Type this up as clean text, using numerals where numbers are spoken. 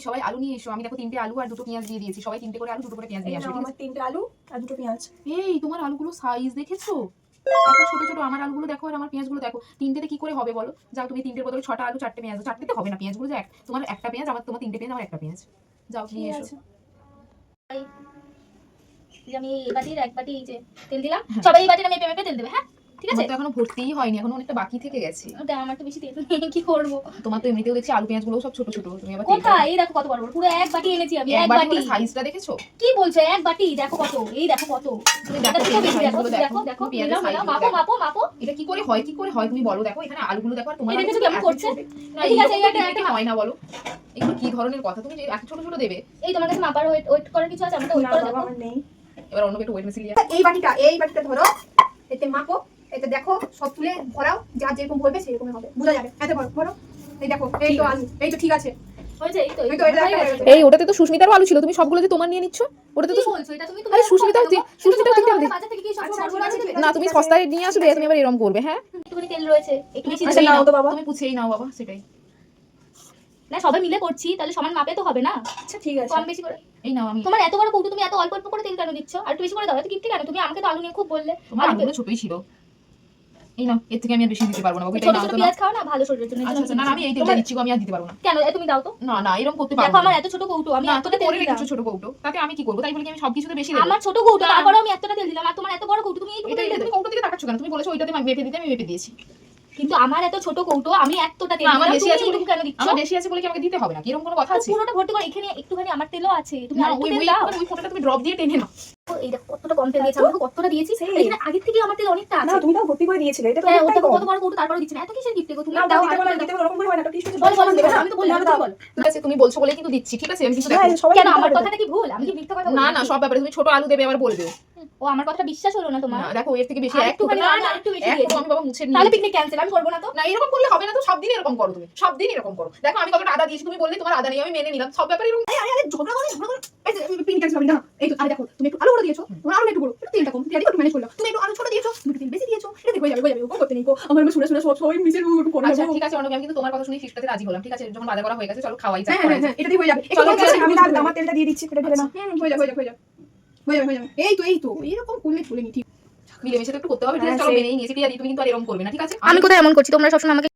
সবাই আলু নিয়ে এসো। আমি দেখো 3টে আলু আর 2টো পেঁয়াজ দিয়ে দিয়েছি। সবাই 3টে করে আলু 2টো করে পেঁয়াজ নিয়ে আসো। আমার 3টে আলু আর 2টো পেঁয়াজ। এই তোমার আলুগুলো সাইজ দেখেছো? এত ছোট ছোট। আমার আলুগুলো দেখো আর আমার পেঁয়াজগুলো দেখো। 3টেতে কি করে হবে বলো? যাও তুমি 3টের বদলে 6টা আলু 4টে পেঁয়াজ। 4টেতে হবে না, পেঁয়াজগুলো যে তোমার একটা পেঁয়াজ, আমার তোমার 3টে পেঁয়াজ, আমার একটা পেঁয়াজ। যাও নিয়ে এসো। আমি এই বাটির এক বাটি এই যে তেল দিলাম, সবাই এই বাটির আমি মেপে তেল দেবে। হ্যাঁ ঠিক আছে, তো এখনো ভর্তিই হয়নি, এখনো অনেকটা বাকি থেকে গেছে। ওটা আমার তো বেশি তেল নেই, কি করব? তোমার তো এমনিতেও দেখছি আলু পেঁয়াজগুলো সব ছোট ছোট, তুমি আবার কোথায়? এই দেখো কত বড় বড়, পুরো এক বাটি এনেছি আমি। এক বাটি সাইজটা দেখেছো? কি বলছো? এক বাটি দেখো কত, এই দেখো কত। তুমি দেখো দেখো দেখো দেখো, পেঁয়াজের সাইজ মাপো মাপো মাপো। এটা কি করে হয়, কি করে হয় তুমি বলো? দেখো এখানে আলুগুলো দেখো আর তোমার এটা কিছু কেমন করছে? ঠিক আছে, এটা হয় না বলো? এগুলো কি ধরনের কথা? তুমি যে এত ছোট ছোট দেবে? এই তোমার কাছে মাপার ওয়েট করার কিছু আছে? আমরা তো ওয়েট করে দেখো। আমার নেই। এবার অন্য একটু ওয়েট মেশিন নিয়ে এই বাটিটা ধরো, এতে মাপো, এতে দেখো সব তুলে ভরাও, যার যেরকম হবে সেরকমই হবে, বোঝা যাবে। এতে ভরো, এই দেখো, এই তো আলু, এই তো ঠিক আছে। হয়েছে? এই তো এই তো এটা হয়ে গেছে। এই ওটাতে তো সুস্মিতারও আলু ছিল, তুমি সবগুলো যে তোমার নিয়ে নিচ্ছ। ওটাতে তো কি বলছো? এটা তুমি আরে সুস্মিতাও সুস্মিতাও ঠিক আছে। বাজার থেকে কি সব আচ্ছা, সরবরাহ আছে? না তুমি সস্তায় নিয়ে আসবে, তুমি আবার এরকম করবে? হ্যাঁ একটুখানি তেল রয়েছে, একটু বেশি আচ্ছা, দিলেই নাও নাও। তো বাবা। তুমি পুছিয়েই নাও বাবা, সেটাই। না সবাই মিলে করছি, তাহলে সমান মাপে তো হবে না, আচ্ছা ঠিক আছে। কম বেশি করে। এই নাও। আমি তোমার এত বড় কৌটো, তুমি এত অল্প অল্প করে তেল কেন দিচ্ছ? আর একটু বেশি করে দাও, এত কিপটে কেন তুমি? আমাকে তো আলু নিয়ে খুব বললে। তোমার আলুগুলো ছোটই ছিল। এই নাও, এর থেকে আমি আর বেশি দিতে পারবো না বাবু, এটাই ছোট নাও ছোট তো। পেঁয়াজ খাও না, ভালো শরীরের জন্য। আচ্ছা না আমি এই তেলটা দিচ্ছি গো, আমি আর দিতে পারবো না। কেন? তুমি দাও তো। না না এরকম করতে দেখো পারবো আমার না। এত ছোট কৌটো, আমি না এতটা তুমি তেল করে দিলাম। রেখেছো ছোট কৌটো, তাতে আমি কি করবো? তাই বলে কি আমি সবকিছুতে বেশি দেবো? আমার ছোট কৌটো, না। তারপরেও আমি এতটা তেল দিলাম, আর তোমার এত বড় কৌটো, তুমি এইটুকু এটা তেল এটা দেবে। তুমি কৌটো দিকে তাকাচ্ছ কেন? তুমি বলেছো ওইটাতে মেপে দিতে, আমি মেপে দিয়েছি। কিন্তু আমার এত ছোট কৌটো, আমি এতটা তেল না, দিলাম, আমার বেশি তুমি আছে বলে এইটুকু কেন দিচ্ছ? আমার বেশি আছে বলে কি আমাকে দিতে হবে না? এরকম কোনো কথা আছে? পুরোটা ভর্তি করে, এখানে একটুখানি আমার তেলও আছে, তুমি না আরেকটু ওই তেল ওই দাও। ওই ফোঁটাটা তুমি ড্রপ দিয়ে টেনে নাও। এই দেখো কতটা কম তেল দিয়েছি, আমাকে কতটা দিয়েছি। এখানে আগের থেকে আমার তেল অনেকটা না আছে। তুমি তো ভর্তি করে দিয়েছিলে, এটা তো হ্যাঁ, অনেকটাই ওটা কম। কত বড় কৌটো, তারপরে দিচ্ছি না। এত কিসের গিফট গো তুমি? না দাও, দাও, দিতে আরেকটু বলো, তেল দিতে দাও। বলো, ওরকম করে হয় না, তো টিস্যু বল বল দেবে, আমি তো বললাম, তুমি বল। ঠিক আছে তুমি বলছো বলেই কিন্তু দিচ্ছি, ঠিক আছে? আমি কিন্তু হ্যাঁ, দেখো। সবাই কেন দিতে আমার পারবে তো। কথাটা কি ভুল? আমি কি মিথ্যা কথা না বলছি? না সব ব্যাপারে তুমি ছোট আলু দেবে আবার বলবে। ও আমার কথাটা বিশ্বাস হলো না তোমার? না দেখো এর থেকে বেশি আর এক ফোঁটা একটুখানি না না, না একটু বেশি এক দিয়েছি। ফোঁটা আমি বাবা মুছে তাহলে নিই। পিকনিক ক্যান্সেল, আমি করবো না তো। না এরকম করলে হবে না তো, সব দিন এরকম করো তুমি, সব দিন এরকম করো। দেখো আমি কতটা আদা দিয়েছি, তুমি বললে তোমার আদা নেই, আমি মেনে নিলাম। সব ব্যাপারে এরকম আরে ঝগড়া করে এই যে পিন ক্যান্সেল হবে না। এই তো আরে দেখো, তুমি একটু আলু বড় দিয়েছো, তোমার আলু একটু বড়, একটু তেলটা কম, তেলটা একটু ম্যানেজ করলো। তুমি একটু আলু ছোট দিয়েছো, তুমি একটু তেল বেশি দিয়েছো, এটা দেখো হয়ে যাবে, ওরকম করতে নেই গো। আমার শুনে শুনে সবাই মিশে করে আচ্ছা নেবো। ঠিক আছে অর্ণবী, আমি কিন্তু তোমার কথা শুনে ফিসটাতে রাজি হলাম। ঠিক আছে যখন বাজার করা হয়ে গেছে চলো খাওয়াই যাক। হ্যাঁ হ্যাঁ হ্যাঁ, এটা দিয়ে হয়ে যাবে। চলো, চলো চলো, আমি চলো, আমার তেলটা দিয়ে দিচ্ছি, এটা ঢেলে নাও। হয়ে যাবে, হয়ে যাবে, হয়ে যাবে, হয়ে যাবে, হয়ে যাবে। এই তো এরকম করলে চলে নি। ঠিক মিলেমিশে তো একটু করতে হবে। ঠিক আছে হ্যাঁ, চলো সেই। মেনেই নিয়েছি। ঠিক আছে তুমি কিন্তু আর এরকম করবে না, ঠিক আছে? আমি কোথায় এমন করছি? তোমরা সবসময় আমাকে